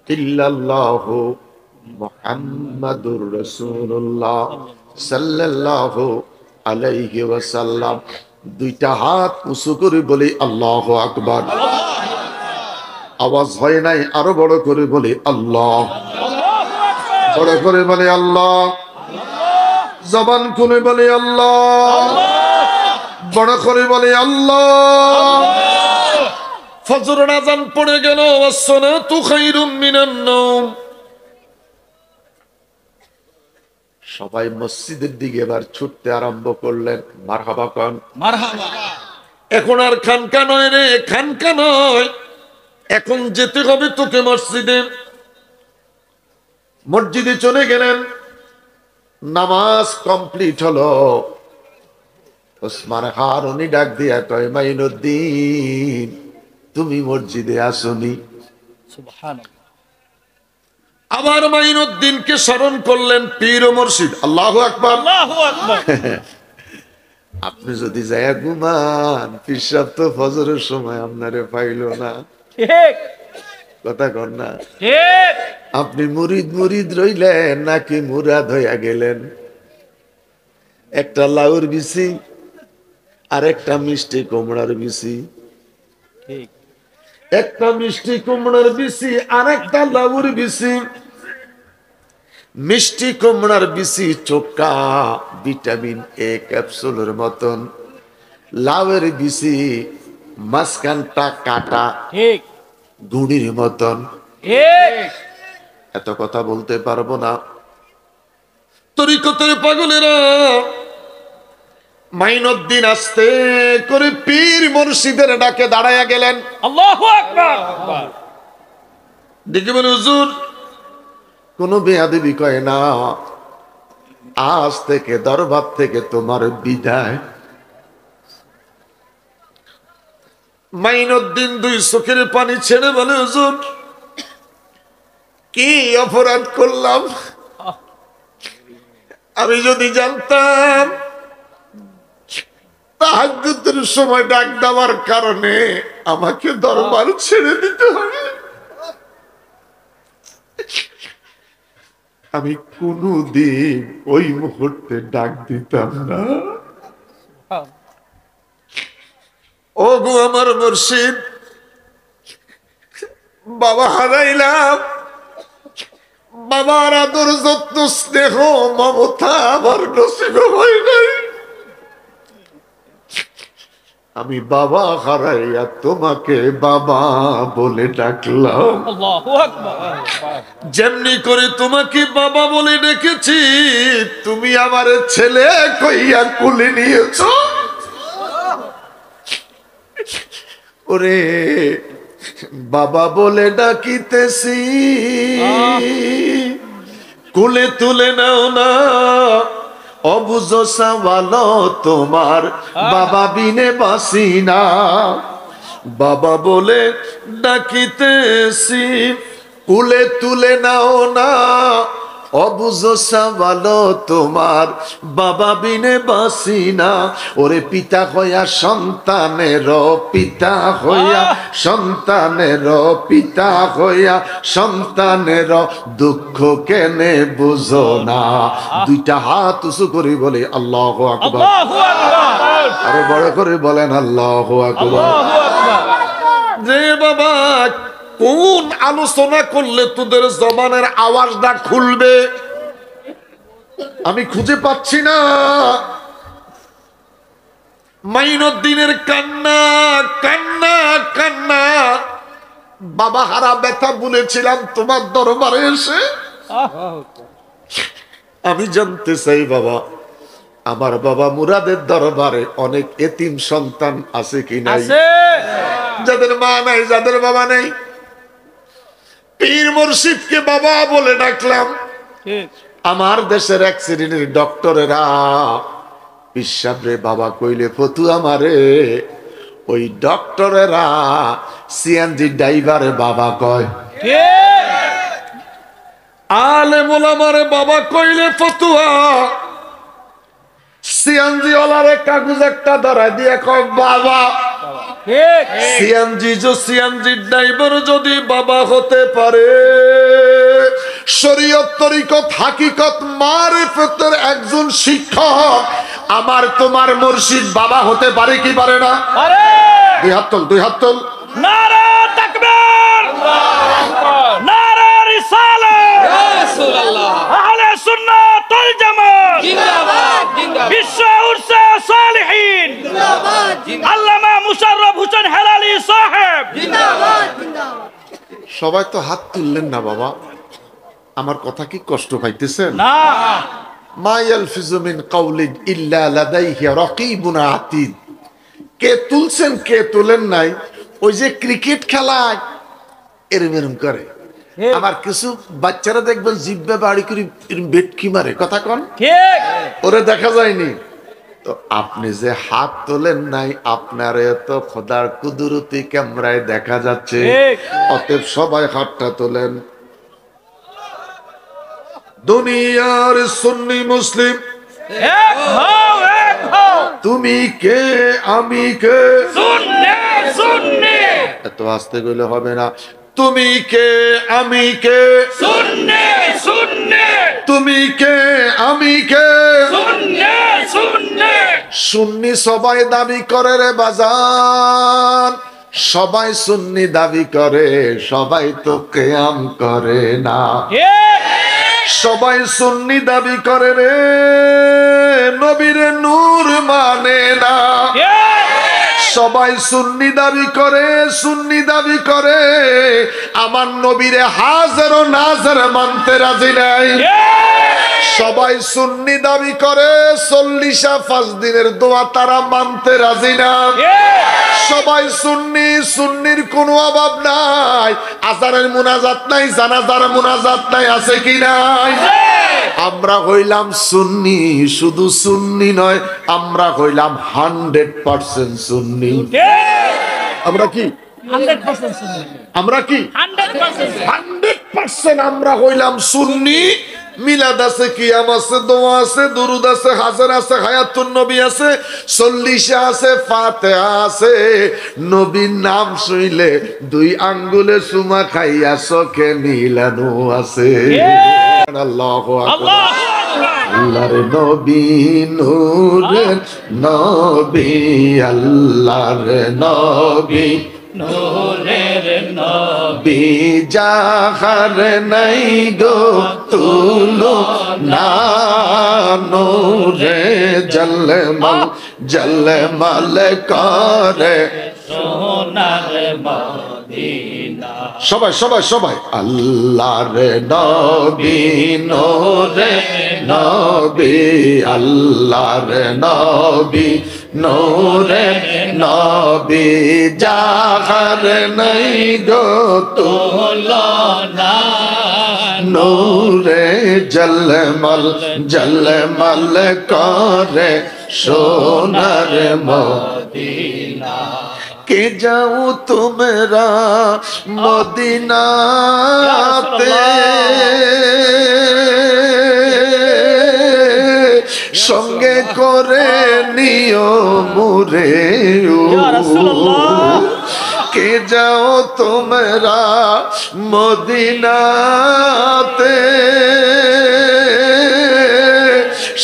ইল্লাল্লাহু মুহাম্মাদুর রাসূলুল্লাহ সাল্লাল্লাহু আলাইহি ওয়াসাল্লাম দুইটা হাত উঁচু করে বলি আল্লাহু আকবার আওয়াজ হয় নাই আরো বড় করে বলি আল্লাহ বড় করে বলি আল্লাহ জবান খুলে বলি আল্লাহ বড় করে বলি আল্লাহ ফজরের আযান পড়ে গেল ওয়াসসালাতু খায়রুম মিনান নাওম সবাই মসজিদের দিকে এবার ছুটতে আরম্ভ করলেন মারহাবা কোন মারহাবা এখন আর খানকা নয় রে খানকা নয় এখন যেতে হবে তোকে মসজিদে মসজিদে চলে গেলেন নামাজ কমপ্লিট হলো ওসমান হারুনি ডাক দিয়া কয় মাইনুদ্দিন তুমি মসজিদে আসোনি সুবহানাল্লাহ আবার মাইনুদ্দিনকে স্মরণ করলেন পীর ও মুর্শিদ আল্লাহু আকবার আল্লাহু আকবার আপনি যদি যায় ঘুমান পীর সাহেব তো ফজরের সময় আপনারে পাইলো না ঠিক কথা কর না ঠিক আপনি মুরিদ মুরিদ রইলেন নাকি মুরাদ হইয়া গেলেন একটা লাউর বিসি আর একটা মিষ্টি কুমড়ার বিসি ঠিক একটা মিষ্টি কুমড়ার বিসি আর একটা লাউর বিসি মিষ্টি কুমড়ার বিসি চোকা ভিটামিন এ ক্যাপসুলের মতন লাউয়ের বিসি মাঝখানটা কাটা ঠিক গুড়ির মতন ঠিক এত কথা বলতে পারবো না তরিকতের পাগলেরা মাইনুদ্দিন আস্তে করে পীর মুর্শিদের ডাকে দাঁড়ায়া গেলেন আল্লাহু আকবার দেখে বলে হুজুর কোনো বেয়াদবি কয় না আজ থেকে দরবার থেকে তোমার বিদায় মাইনুদ্দিন দুই চোখের পানি ছেড়ে বলে হুজুর কি অপরাধ করলাম আমি যদি জানতাম তাহাজ্জুদের সময় ডাক দেওয়ার কারণে আমাকে দরবার ছেড়ে দিতে হবে। আমি কোনদিন ওই মুহূর্তে ডাক দিতাম না। ও গো আমার মুর্শিদ, বাবা হারাইলাম, বাবার আদর যত্ন স্নেহ মমতা আমার নসিবে হয় নাই। আমি বাবা হারাইয়া তোমাকে বাবা বলে ডাকলাম। আল্লাহু আকবার। যেমনি করে তোমাকে বাবা বলে ডেকেছি, তুমি আমার ছেলে কইয়া কুলে নিয়েছ। ওরে বাবা বলে ডাকিতেছি, কুলে তুলে নাও না, অবুঝ সওয়াল তোমার বাবা বিনে বাসি না। বাবা বলে ডাকিতেছি, কুলে তুলে নাও না, অবুঝ সওয়াল তোমার বাবা বিনে বাসি না। ওরে পিতা হইয়া সন্তানের পিতা হইয়া সন্তানের পিতা হইয়া সন্তানের দুঃখ কেনে বুঝো না। দুইটা হাত উঁচু করে বলে আল্লাহু আকবার। আল্লাহু আকবার। আরো বড় করে বলেন আল্লাহু আকবার। আল্লাহু আকবার। যে বাবা কোন আলোচনা করলে তোদের জবানের আওয়াজটা খুলবে আমি খুঁজে পাচ্ছি না। মাইনুদ্দিনের কান্না কান্না কান্না, বাবা হারা ব্যথা বলেছিলাম তোমার দরবারে এসে। আমি জানতে চাই বাবা, আমার বাবা মুরাদের দরবারে অনেক এতিম সন্তান আছে কি নাই? আছে। যাদের মা নাই, যাদের বাবা নাই। পীর মুর্শিদকে বাবা বলে ডাকলাম। ঠিক। আমার দেশের এক শ্রেণীর ডক্টরেরা পিসাবরে বাবা কইলে ফতু আমারে, ওই ডক্টরেরা সিএনজি ড্রাইভারে বাবা কয়। ঠিক। আলেম ওলামারে বাবা কইলে ফতুয়া, সিএনজি ওলারে কাগজ একটা ধরায় দিয়ে কয় বাবা। ঠিক। সিএনজি ড্রাইভার যদি বাবা হতে পারে, শরীয়ত তরিকত হাকিকত মারিফতের একজন শিক্ষক আমার তোমার মুর্শিদ বাবা হতে পারে কি পারে না? আরে দুই হাত তোল, দুই হাত তোল। নারা তাকবীর, নারা রিসালাত, ইয়া রাসূলুল্লাহ, আহলে সুন্নাত ওয়াল জামাত জিন্দাবাদ, জিন্দাবাদ, বিশ্ব উরসে সালিহিন জিন্দাবাদ, জিন্দাবাদ, আল্লামা মুশাররফ হোসেন হেলালি সাহেব জিন্দাবাদ, জিন্দাবাদ। সবাই তো হাত তুললেন না বাবা, আমার কথা কি কষ্ট পাইতেছেন? না। মা ইয়ালফিজু মিন কাউলিন ইল্লা লাদাইহি রাকিবুন আতীদ। কে তুলছেন কে তুলেন নাই, ওই যে ক্রিকেট খেলায় এরম এরম করে। আমার কিছু বাচ্চারা দেখবেন জিব্বে বাড়ি করে বেটকি মারে, কথা কন, ঠিক। ওরে দেখা যায়নি। তো আপনি যে হাত তোলেন নাই, আপনারে তো খোদার কুদরতি ক্যামেরায় দেখা যাচ্ছে। ঠিক। অতএব সবাই হাতটা তোলেন। দুনিয়ার সুন্নি মুসলিম এক হও, এক হও, তুমি কে আমি কে, সুন্নি সুন্নি, এত আস্তে গেলে হবে না। তুমি কে আমি কে, সুন্নি সুন্নি, তুমি কে আমি কে, সুন্নি সুন্নি। সুন্নি সবাই দাবি করে রে বাজান, সবাই সুন্নি দাবি করে, সবাই তো কেয়াম করে না। সবাই সুন্নি দাবি করে রে, নবীরে নূর মানে না। সবাই সুন্নি দাবি করে, সুন্নি দাবি করে, আমার নবীরে হাজার ও নাজার মানতে রাজি নাই। সবাই সুন্নি দাবি করে, 40 5 দিনের দোয়া তারা মানতে রাজি না। সবাই সুন্নি, সুন্নির কোনো অভাব নাই, আজানের মুনাজাত নাই, জানাজার মুনাজাত নাই, আছে কি নাই? আমরা হইলাম সুন্নি, শুধু সুন্নি নয়, আমরা হইলাম 100% সুন্নি। আমরা কি 100% সুন্নি, আমরা কি 100% 100% আমরা হইলাম সুন্নি, মিলাদ আছে, কিয়াম আছে, দোয়া আছে, দুরুদ আছে, হাজার আছে, হায়াতুন নবী আছে, 40 আছে, ফাতিহা আছে। নবীর নাম শুইলে 2 আঙ্গুলে চুমা খাইয়া চোখে মিলানো আছে। আল্লাহু আকবার। আল্লাহর নবী নূরের নবী, আল্লাহর নবী নূরের নবী, যাহার নাই গো তুলনা, নূরে জলমল জলমল করে সোনার মদিনা। সবাই সবাই সবাই। আল্লাহর নবী নূরে নবী, আল্লাহর নবী নূরে নবী, যাহার নাই গো তুলনা, নূরে জলমল জলমল করে সোনার মদিনা। কে যাও তোমরা মদিনাতে, সঙ্গে করে নিও মুরে। কে যাও তোমরা মদিনাতে,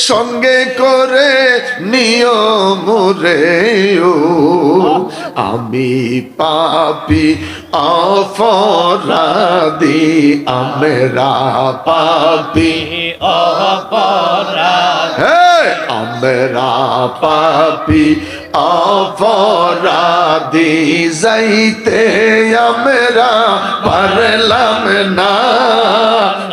সঙ্গে করে নিও মুরে। আমি পাপী অপরাধী, আমরা পাপী অপরাধী, আমরা পাপী অপরাধী, যাইতে আমরা পারলাম না,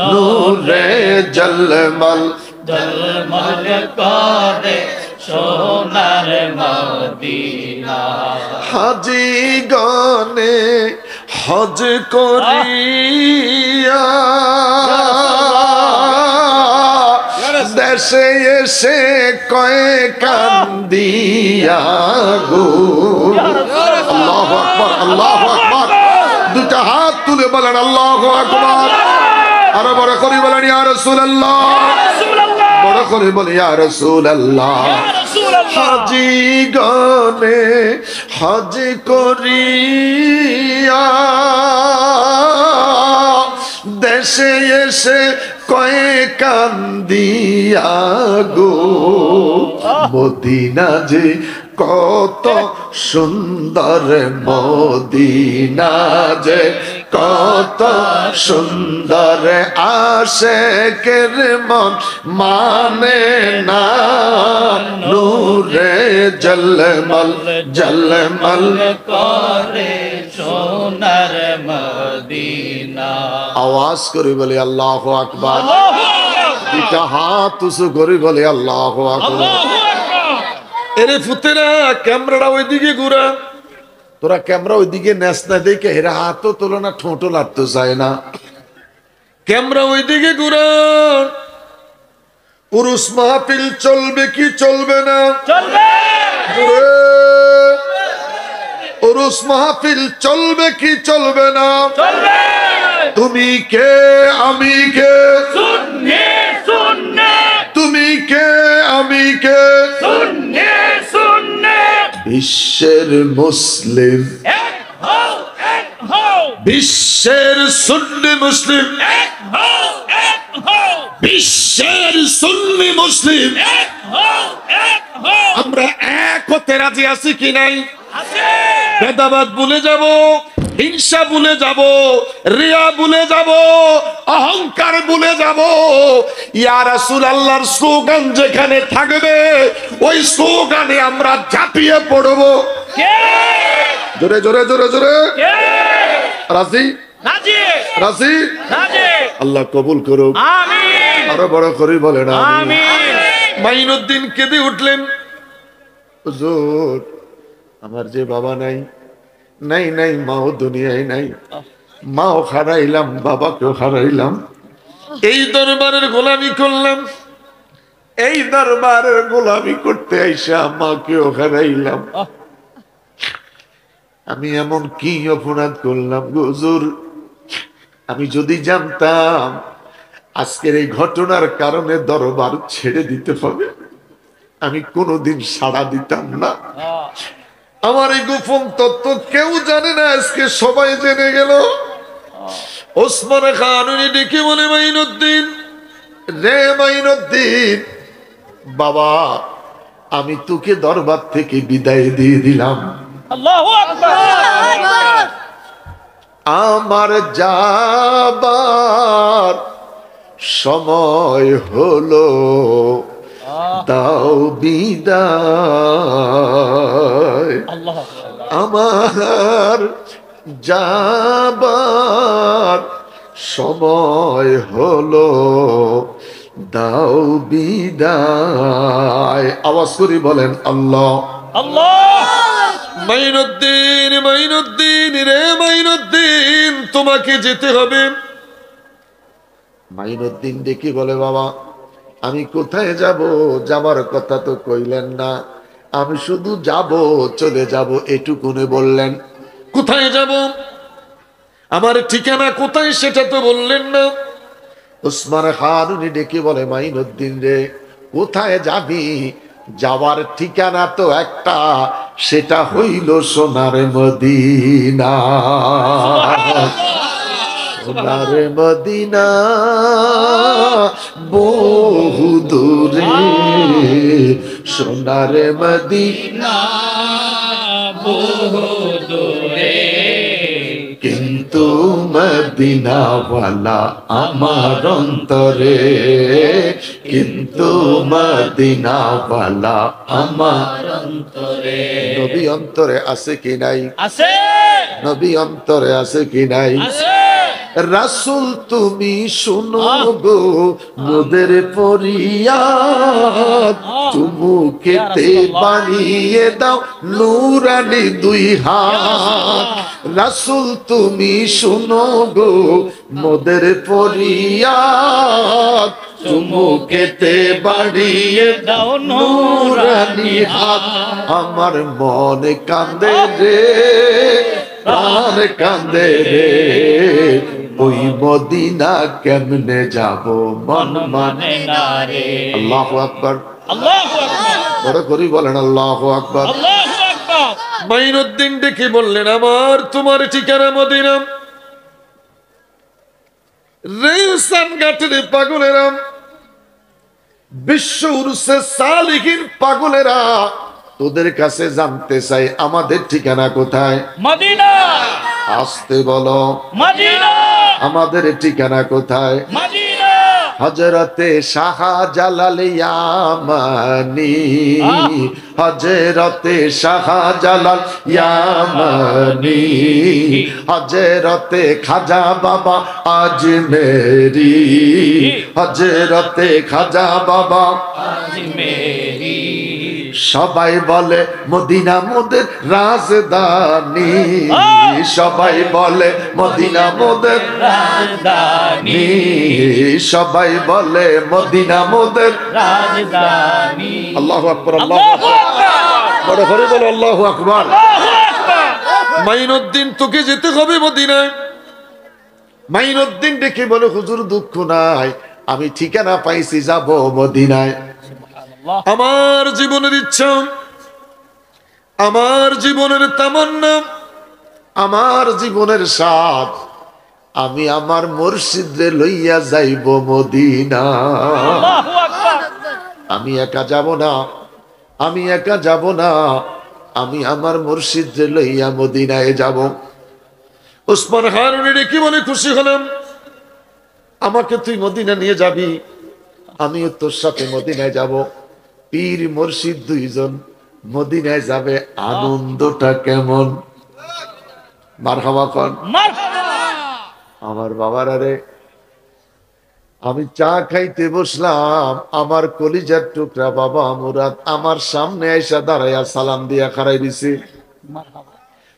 নূরে জলমল জলমল করে সোনার মদিনা। হাজি গনে হজ করিয়া দেশে এসে কয়ে কান্দিয়া গো। আল্লাহু আকবার, আল্লাহু আকবার। দুটা হাত তুলে বলেন আল্লাহু আকবার। আরো বড় করে বলেন ইয়া রাসূলুল্লাহ। বড় করে বলি ইয়া রাসূলুল্লাহ। হাজি গনে হজ করিয়া দেশে এসে কয়ে কান্দিয়া গো, মদিনা যে কত সুন্দর, মদিনা যে কত সুন্দর, আশেকের মন মানে না, নূরে জলমল জলমল করে সোনার মদিনা। আওয়াজ করে বলে আল্লাহু আকবার। দুটা হাত উঁচু করে বলে আল্লাহু আকবার। এরে ফুতেরা, ক্যামেরাটা ওইদিকে ঘুরা, তোরা ক্যামেরা ওইদিকে নেস না দেখে এরা হাতও তোলো না, ঠোঁটও লাগতে চায় না। ক্যামেরা ওইদিকে ঘুরা। উরুস মাহফিল চলবে কি চলবে না? চলবে, উরুস মাহফিল চলবে কি চলবে না? চলবে। তুমি কে আমি কে? সুন্নি সুন্নি, তুমি কে আমি কে? সুন্নি সুন্নি। বিশ্বের মুসলিম, এক হও এক হও, বিশ্বের সুন্নি মুসলিম, এক হও এক হও, বিশ্বের সুন্নি মুসলিম, এক হও এক হও। আমরা এক হতে রাজি আছি কি নাই? আছে। ভেদাবাদ ভুলে যাব, হিংসা ভুলে যাব, রিয়া ভুলে যাব, অহংকার ভুলে যাব। ইয়া রাসূলুল্লাহর স্লোগান যেখানে থাকবে, ওই স্লোগানে আমরা ঝাঁপিয়ে পড়ব। কে? জোরে জোরে জোরে জোরে। কে? রাজি রাজি রাজি। রাজি। আল্লাহ কবুল করুক। আমিন আরো বড় করে বলেন আমিন। আমিন। মাইনুদ্দিন কেঁদে উঠলেন, হুজুর আমার যে বাবা নাই, নাই নাই মাও দুনিয়ায় নাই, মাও হারাইলাম, বাবাকেও হারাইলাম, এই দরবারের গোলামি করলাম, এই দরবারের গোলামি করতে আইসা মাকেও হারাইলাম, আমি এমন কি অপরাধ করলাম গো হুজুর? আমি যদি জানতাম আজকের এই ঘটনার কারণে দরবার ছেড়ে দিতে হবে। আমি কোনোদিন সাড়া দিতাম না। আমার এই গোপন তত্ত্ব কেউ জানে না, আজকে সবাই জেনে গেল। ওসমান খান উনি ডেকে বলে, মাইনুদ্দিন রে মাইনুদ্দিন, বাবা আমি তোকে দরবার থেকে বিদায় দিয়ে দিলাম। আল্লাহু আকবার। আমার যাবার সময় হলো, দাও বিদায়। আল্লাহু আকবার। আমার যাবার সময় হলো, দাও বিদায়। আওয়াজ করি বলেন আল্লাহ আল্লাহ। মাইনুদ্দিন, মাইনুদ্দিন রে মাইনুদ্দিন, তোমাকে যেতে হবে। মাইনুদ্দিন ডেকে বলে, বাবা আমি কোথায় যাব? যাবার কথা তো কইলেন না, আমি শুধু যাব, চলে যাব এটুকুনে বললেন। কোথায় যাব? আমার ঠিকানা কোথায় সেটা তো বললেন না। ওসমান খান উনি ডেকে বলে, মাইনুদ্দিন রে কোথায় যাবি? যাওয়ার ঠিকানা তো একটা, সেটা হইল সোনার মদিনা। সোনার মদিনা বহু দূরে, সোনার মদিনা বহু দূরে, কিন্তু মদিনাওয়ালা আমার অন্তরে, কিন্তু মদিনাওয়ালা আমার অন্তরে। নবী অন্তরে আছে কি নাই? আছে, নবী অন্তরে আছে কি নাই? আছে। রাসূল তুমি শুনো গো মোদের ফরিয়াদ, চুমুকেতে বানিয়ে দাও নূরানি দুই হাত। রাসূল তুমি শুনো গো মোদের ফরিয়াদ, চুমুকেতে বাড়িয়ে দাও নূরানি হাত। আমার মন কান্দে রে, প্রাণ কান্দে রে, ওই মদিনা কেমনে যাব মন মানে না রে। আল্লাহু আকবার, আল্লাহু আকবার, বড় করি বলেন আল্লাহু আকবার। আল্লাহু আকবার। মাইনুদ্দিন ডেকে বললেন, আমার তোমার ঠিকানা মদিনা। রেউসান ঘাটের পাগলেরা, বিশ্ব উরুসে সালিহিন পাগলেরা, তোদের কাছে জানতে চাই আমাদের ঠিকানা কোথায়? মদিনা। আসতে বলো, মদিনা। আমাদের ঠিকানা কোথায়? মদিনা। হযরতে শাহজালাল ইয়ামানি, হযরতে শাহজালাল ইয়ামানি, হযরতে খাজা বাবা আজমেরি, হযরতে খাজা বাবা আজমেরি। সবাই বলে মদিনা মোদের রাজধানী, সবাই বলে মদিনা মোদের রাজধানী, সবাই বলে মদিনা মোদের রাজধানী। আল্লাহু আকবার, আল্লাহু আল্লাহু আকবার, আকবার, বড় করে বলো আল্লাহু আকবার। আল্লাহু আকবার। মাইনুদ্দিন তোকে যেতে হবে মদিনায়। মাইনুদ্দিন ডেকে বলে, হুজুর দুঃখ নাই, আমি ঠিকানা পাইছি, যাব মদিনায়। আমার জীবনের ইচ্ছা, আমার জীবনের তামান্না, আমার জীবনের স্বাদ, আমি আমার মুর্শিদরে লইয়া যাইব মদিনা। আল্লাহু আকবার। আমি একা যাব না, আমি একা যাব না, আমি আমার মুর্শিদরে লইয়া মদিনায় যাব। ওসমান হারুনি রেখে বলে, খুশি হলাম, আমাকে তুই মদিনা নিয়ে যাবি, আমিও তোর সাথে মদিনায় যাব। পীর মুর্শিদ দুইজন মদিনায় যাবে, আনন্দটা কেমন? মারহাবা কোন। মারহাবা। আমার বাবারা রে, আমি চা খাইতে বসলাম, আমার কলিজার টুকরা বাবা মুরাদ আমার সামনে এসে দাঁড়াইয়া সালাম দিয়া খাড়াই দিছে।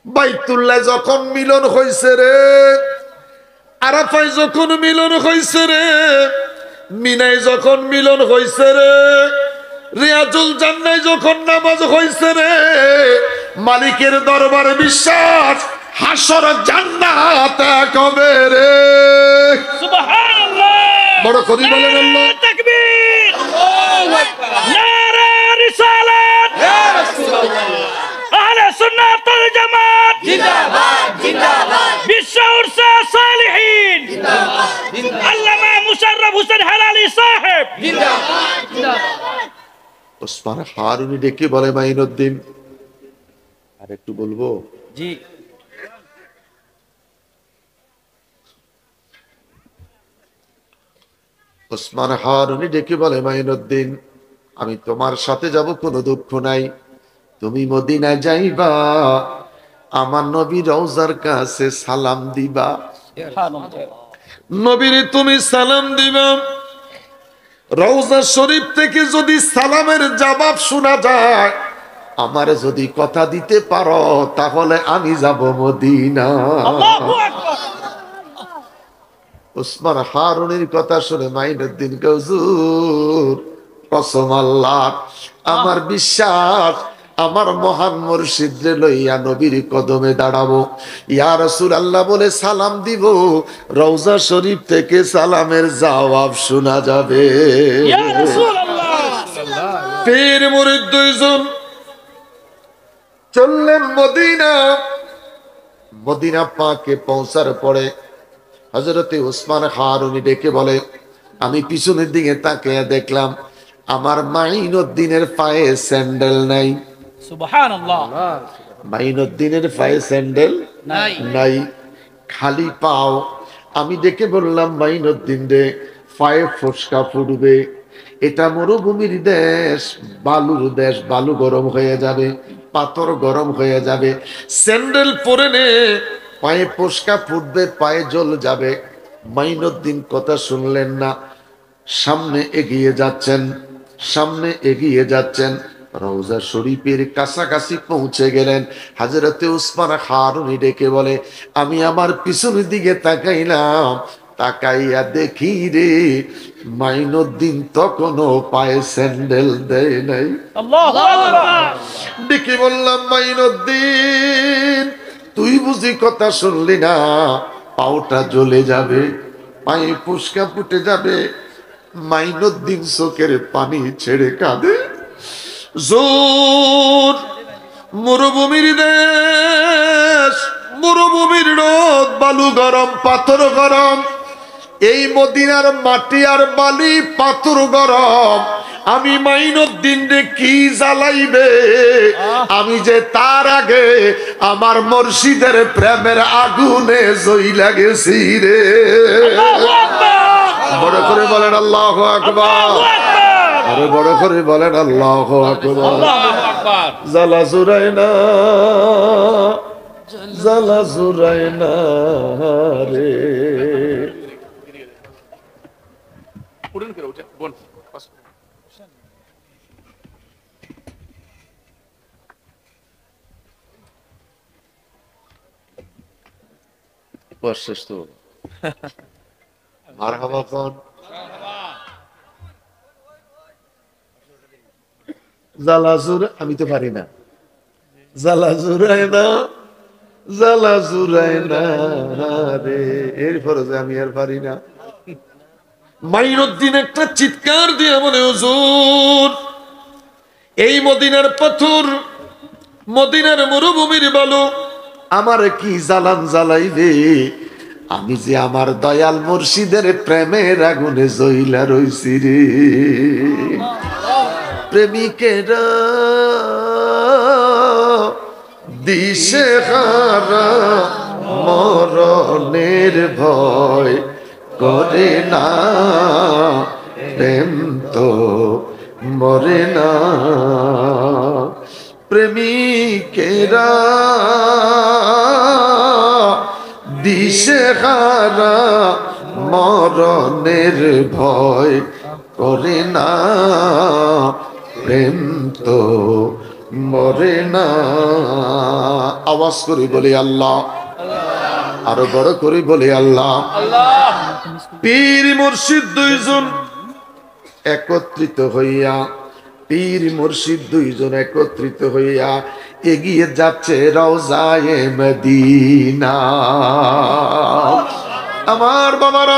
বাইতুল্লাহ যখন মিলন হইছে রে, আরাফায় যখন মিলন হইছে রে, মিনায় যখন মিলন হইছে রে, রিয়াজুল জান্নায় যখন নামাজ হইছে রে, মালিকের দরবারে বিশ্বাস, হাসর জান্নাত কবে রে। সুবহানাল্লাহ। বড় করে বলেন আল্লাহ। তাকবীর, নারে রিসালাত, আহলে সুন্নাত ওয়াল জামাত জিন্দাবাদ, জিন্দাবাদ, বিশ্ব উরসে সালিহিন জিন্দাবাদ, আল্লামা মুশাররফ হোসেন হেলালি সাহেব জিন্দাবাদ, জিন্দাবাদ। ওসমান হারুনি ডেকে বলে মাইনুদ্দিন, আর একটু বলবো? জি। ওসমান হারুনি ডেকে বলে মাইনুদ্দিন, আমি তোমার সাথে যাব, কোনো দুঃখ নাই। তুমি মদিনায় যাইবা, আমার নবী রওজার কাছে সালাম দিবা। নবীর তুমি সালাম দিবা, রওজা শরীফ থেকে যদি সালামের জবাব শোনা যায়, আমারে যদি কথা দিতে পারো, তাহলে আমি যাব মদিনা। আল্লাহু আকবার। ওসমান হারুনের কথা শুনে মাইনুদ্দিন হুজুর, কসম আল্লাহ, আমার বিশ্বাস, আমার মহান মুর্শিদরে লইয়া নবীর কদমে দাঁড়াবো, ইয়া রাসূলুল্লাহ বলে সালাম দিব, রওজা শরীফ থেকে সালামের জবাব শোনা যাবে। ইয়া রাসূলুল্লাহ। পীর মুরিদ দুইজন চললেন মদিনা। মদিনা পাকে পৌঁছার পরে হযরতে ওসমান হারুনি ডেকে বলে, আমি পিছনের দিকে তাকিয়ে দেখলাম আমার মাইনুদ্দিনের পায়ে স্যান্ডেল নাই। সুবহানাল্লাহ। মাইনুদ্দিনের পায়ে স্যান্ডেল নাই। নাই, খালি পাও। আমি ডেকে বললাম, মাইনুদ্দিন রে, পায়ে ফসকা ফুটবে, এটা মরুভূমির দেশ, বালুর দেশ, বালু গরম হয়ে যাবে, পাথর গরম হয়ে যাবে, স্যান্ডেল পরে নে, পায়ে ফসকা ফুটবে, পায়ে জল যাবে। মাইনুদ্দিন কথা শুনলেন না, সামনে এগিয়ে যাচ্ছেন, সামনে এগিয়ে যাচ্ছেন। রওজা শরীফের কাছাকাছি পৌঁছে গেলেন। হযরতে ওসমান হারুনি ডেকে বলে, আমি আমার পিছনের দিকে তাকাইলাম, তাকাইয়া দেখি রে, মাইনুদ্দিন তখনও পায়ে স্যান্ডেল দেয় নাই। আল্লাহু আকবার। ডেকে বললাম, মাইনুদ্দিন, তুই বুঝি কথা শুনলি না? পাওটা জ্বলে যাবে, পায়ে ফুসকা ফুটে যাবে। মাইনুদ্দিন চোখের পানি ছেড়ে কাঁদে। জোর মরুভূমির দেশ, মরুভূমির রোদ, বালু গরম, পাথর গরম, এই মদিনার মাটি আর বালি, পাথর গরম। আমি মাইনুদ্দিন রে কি জ্বালাইবে? আমি যে তার আগে আমার মুর্শিদের প্রেমের আগুনে জ্বইলা গেছি রে। আল্লাহু আকবার। বড় করে বলেন আল্লাহু আকবার। আল্লাহু আকবার। আরে বড় করে বলেন আল্লাহু আকবার। আল্লাহু আকবার। জ্বালা জুড়ায় না, জ্বালা জুড়ায় না রে। শেষ তো মারহাবা কোন জালাজুর, আমি তো পারি না, জালাজুরায় না, জালাজুরায় না রে, এর ফরজে আমি আর পারি না। মাইনুদ্দিন একটা চিৎকার দিয়ে বলে, হুজুর, এই মদিনার পাথর, মদিনার মরুভূমির বালু আমার কি জ্বালান জ্বালাইবে? আমি যে আমার দয়াল মুর্শিদের প্রেমের আগুনে জ্বইলা রইছি রে। প্রেমিকেরা দিশে হারা মরণের ভয় করে না, প্রেম তো মরে না। প্রেমিকেরা দিশে হারা মরণের ভয় করে না, প্রেম তো মরে না। আওয়াজ করে বলি আল্লাহ, আরো বড় করে বলি আল্লাহ। পীর মুর্শিদ দুইজন একত্রিত হইয়া, পীর মুর্শিদ দুইজন একত্রিত হইয়া এগিয়ে যাচ্ছে রওজায়ে মদিনা। আমার বাবারা,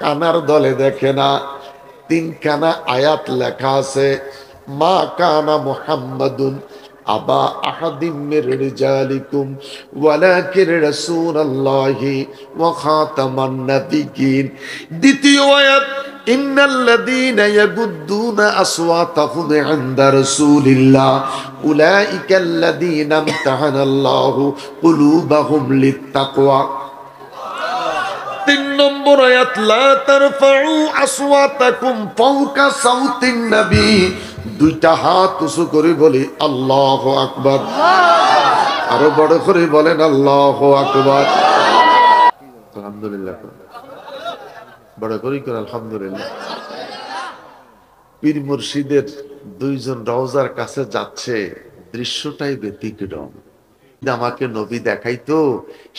কানার দলে দেখে না। 3 খানা আয়াত লেখা আছে, মা কানা মুহাম্মাদুন আবা আহাদিম মির রিজালিকুম ওয়ালাকিন রাসূলুল্লাহি ওয়া খাতামান নাবিয়্যিন। দ্বিতীয় আয়াত, ইন্নাল্লাযীনা ইয়াগুদ্দুনা আসওয়াতাহুম ইনদা রাসূলিল্লাহ উলাইকাল্লাযীনা ইমতাহানাল্লাহু কুলুবাহুম লিত্তাকওয়া। 3 নম্বর আয়াত, লা তারফাউ আসওয়াতাকুম ফাওকা সাউতিন নবী। 2টা হাত উঁচু করে বলি আল্লাহু আকবার। আরো বড় করে বলেন আল্লাহু আকবার। আলহামদুলিল্লাহ, বড় করে কোন আলহামদুলিল্লাহ। পীর মুর্শিদের 2 জন রওজার কাছে যাচ্ছে, দৃশ্যটাই ব্যতিক্রম। আমাকে নবী দেখাইতো,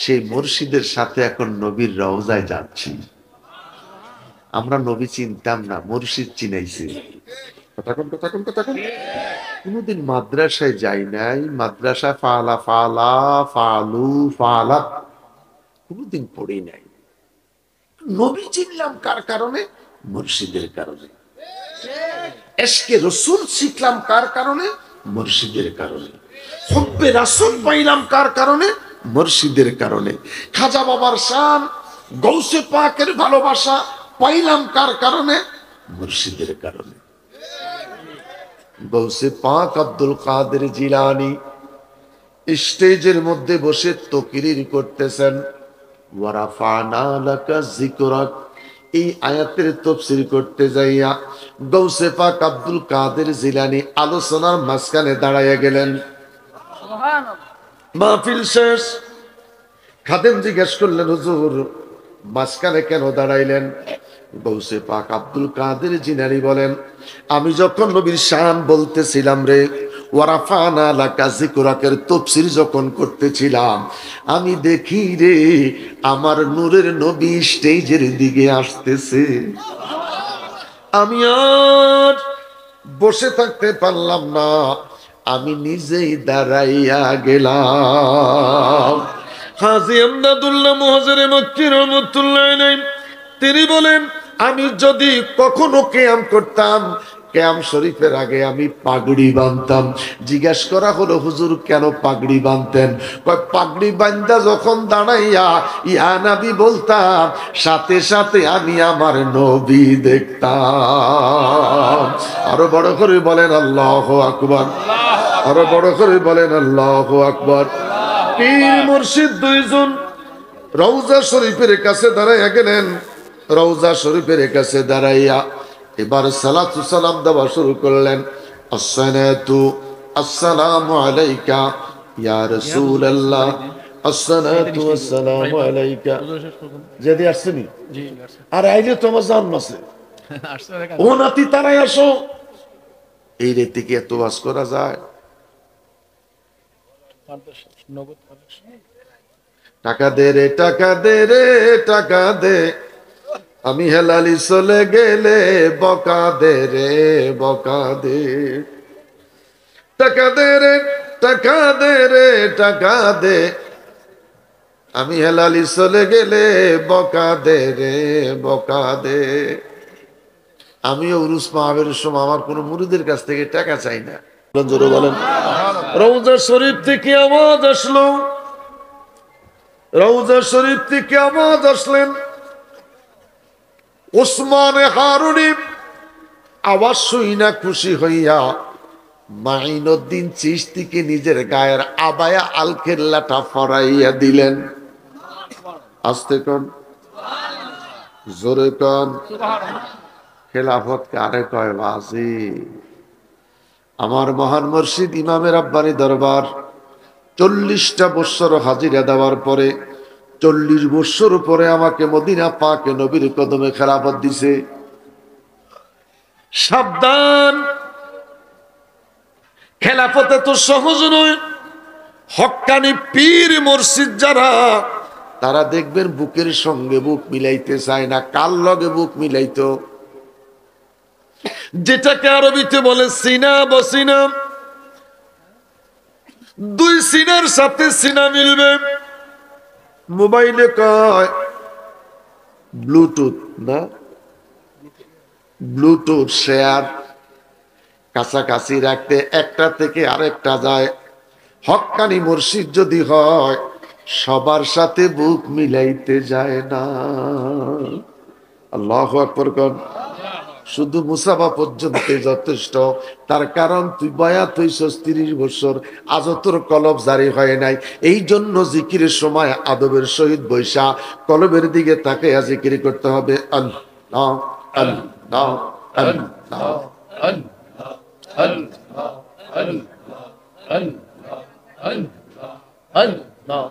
সেই মুর্শিদের সাথে এখন নবীর রওজায় যাচ্ছি। আমরা নবী চিনতাম না, মুর্শিদ চিনাইছি। কোনদিন মাদ্রাসায় যাই নাই, মাদ্রাসা ফালা ফালা ফালু ফালা কোনদিন পড়ি নাই। নবী চিনলাম কার কারণে? মুর্শিদের কারণে। এশকে রসুল শিখলাম কার কারণে? মুর্শিদের কারণে। হুব্বে রাসূল পাইলাম কার কারণে? মুর্শিদের কারণে। খাজা বাবার শান, গৌসে পাকের ভালোবাসা পাইলাম কার কারণে? মুর্শিদের কারণে। গৌসে পাক আব্দুল কাদের জিলানী স্টেজের মধ্যে বসে তাকরীর করতেছেন, ওয়া রাফা'না লাকা যিকরাক। এই আয়াতের তাফসীর করতে যাইয়া গৌসে পাক আব্দুল কাদের জিলানী আলোচনার মাঝখানে দাঁড়াইয়া গেলেন। মাহফিল শেষ, খাদেম জিজ্ঞেস করলেন, হুজুর মাঝখানে কেন দাঁড়াইলেন? গৌসে পাক আব্দুল কাদের জিলানী বলেন, আমি যখন নবীর শান বলতেছিলাম রে, ওয়া রাফা'না লাকা যিকরাকের তাফসীর যখন করতেছিলাম, আমি দেখি রে আমার নূরের নবী স্টেজের দিকে আসতেছে। আমি আর বসে থাকতে পারলাম না, আমি নিজেই দাঁড়াইয়া গেলাম। হাজী আমদাদুল্লাহ মুহাজিরে মক্কি রহমাতুল্লাহ আলাইহি তিনি বলেন, আমি যদি কখনো কিয়াম করতাম, কিয়াম শরীফের আগে আমি পাগড়ি বাঁধতাম। জিজ্ঞেস করা হলো, হুজুর কেন পাগড়ি বাঁধতেন? পাগড়ি বাঁধা যখন দাঁড়াইয়া ইয়া নবী বলতাম, সাথে সাথে আমি আমার নবী দেখতাম। আরো বড় করে বলেন আল্লাহু আকবার। আরো বড় করে বলেন আল্লাহু আকবার। পীর মুর্শিদ 2 জন রওজা শরীফের কাছে দাঁড়াইয়া গেলেন। রওজা শরীফের কাছে দাঁড়াইয়া এবার সালাতু সালাম দেওয়া শুরু করলেন। আসসালাতু আসসালামু আলাইকা ইয়া রাসূলুল্লাহ, আসসালাতু আসসালামু আলাইকা। যদি আসছেনি আর আইলে তোমার জান আছে, ও নাতি তারাই আসো। এই রেতে কি এত ওয়াজ করা যায়? টাকা দে রে, টাকা দে রে, টাকা দে, আমি হেলালি চলে গেলে বকা দে রে, বকা দে। টাকা দে রে, টাকা দে রে, টাকা দে, আমি হেলালি চলে গেলে বকা দে রে, বকা দে। আমিও উরুস মাহফিলের সময় আমার কোন মুরিদের কাছ থেকে টাকা চাই না। জোরে বলেন। রওজা শরীফ থেকে আওয়াজ আসলো, রওজা শরীফ থেকে আওয়াজ আসলেন। ওসমান হারুনি আওয়াজ শুইনা খুশি হইয়া মাইনুদ্দিন চিশতিকে নিজের গায়ের আবায়া আল খেল্লাটা ফরাইয়া দিলেন। আস্তে কোন, জোরে কোন। খেলাফত কারে কয় বাজি? আমার মহান মুর্শিদ ইমামে রাব্বানি দরবার 40টা বছর হাজিরা দেওয়ার পরে 40 বছর পরে আমাকে মদিনা পাকে নবীর কদমে খেলাফত দিছে। সাবধান, খেলাফতে তো সহজ নয়। হক্কানি পীর মুর্শিদ যারা, তারা দেখবেন বুকের সঙ্গে বুক মিলাইতে চায় না। কার লগে বুক মিলাইতো? যেটাকে আরবিতে বলে সিনা বসিনা। 2 সিনার সাথে সিনা মিলবে। মোবাইলে কয় ব্লুটুথ না, ব্লুটুথ শেয়ার কাছাকাছি রাখতে একটা থেকে আরেকটা যায়। হক্কানি মুর্শিদ যদি হয় সবার সাথে বুক মিলাইতে যায় না। আল্লাহু আকবার কোন। শুধু মুসাফা পর্যন্ত যথেষ্ট। তার কারণ তুই বয়াত হইছস 30 বছর, আজও তোর কলব জারি হয় নাই। এই জন্য জিকিরের সময় আদবের সহিত বৈশা কলবের দিকে তাকাইয়া জিকির করতে হবে। আল্লাহ আল্লাহ আল্লাহ আল্লাহ আল্লাহ আল্লাহ আল্লাহ আল্লাহ